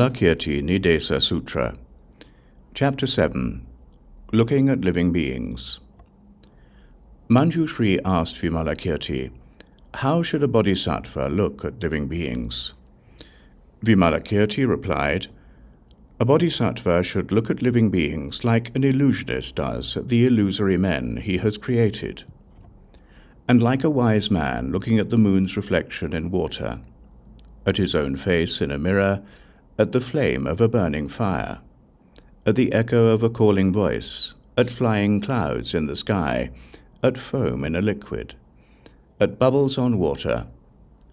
Vimalakirti Nirdesa Sutra. Chapter 7. Looking at Living Beings. Manjushri asked Vimalakirti, how should a bodhisattva look at living beings? Vimalakirti replied, a bodhisattva should look at living beings like an illusionist does at the illusory men he has created, and like a wise man looking at the moon's reflection in water, at his own face in a mirror, at the flame of a burning fire, at the echo of a calling voice, at flying clouds in the sky, at foam in a liquid, at bubbles on water,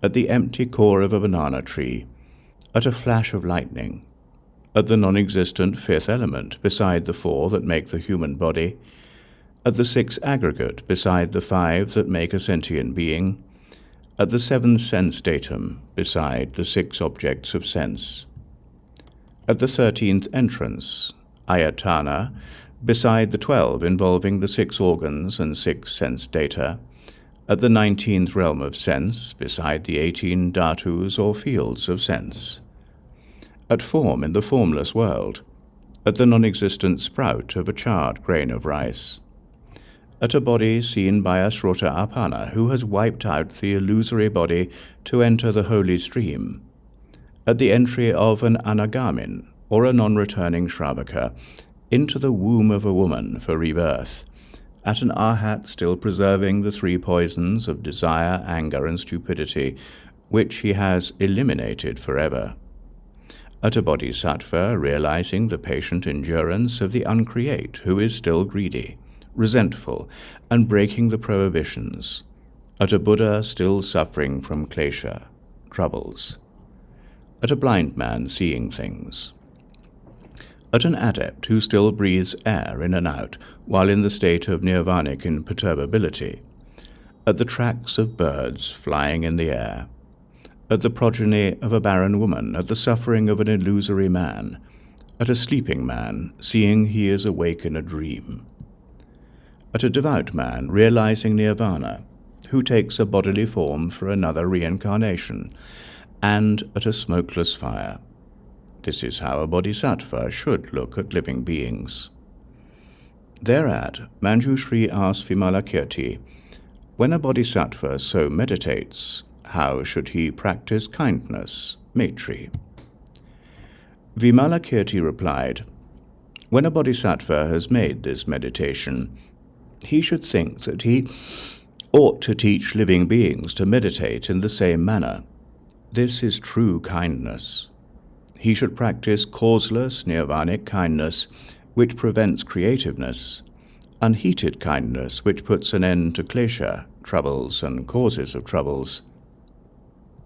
at the empty core of a banana tree, at a flash of lightning, at the non-existent fifth element beside the four that make the human body, at the six aggregate beside the five that make a sentient being, at the seventh sense datum beside the six objects of sense, at the 13th entrance, ayatana, beside the 12 involving the 6 organs and 6 sense data, at the 19th realm of sense, beside the 18 dhatus or fields of sense, at form in the formless world, at the non-existent sprout of a charred grain of rice, at a body seen by a Srota-apana who has wiped out the illusory body to enter the holy stream, at the entry of an anagamin, or a non-returning shravaka, into the womb of a woman for rebirth, at an arhat still preserving the 3 poisons of desire, anger, and stupidity, which he has eliminated forever, at a bodhisattva realizing the patient endurance of the uncreate who is still greedy, resentful, and breaking the prohibitions, at a Buddha still suffering from klesha, troubles, at a blind man seeing things, at an adept who still breathes air in and out while in the state of nirvanic imperturbability, at the tracks of birds flying in the air, at the progeny of a barren woman, at the suffering of an illusory man, at a sleeping man seeing he is awake in a dream, at a devout man realizing nirvana, who takes a bodily form for another reincarnation, and at a smokeless fire. This is how a bodhisattva should look at living beings. Thereat, Manjushri asked Vimalakirti, when a bodhisattva so meditates, how should he practice kindness, maitri? Vimalakirti replied, when a bodhisattva has made this meditation, he should think that he ought to teach living beings to meditate in the same manner. This is true kindness. He should practice causeless nirvanic kindness, which prevents creativeness, unheated kindness, which puts an end to klesha, troubles and causes of troubles,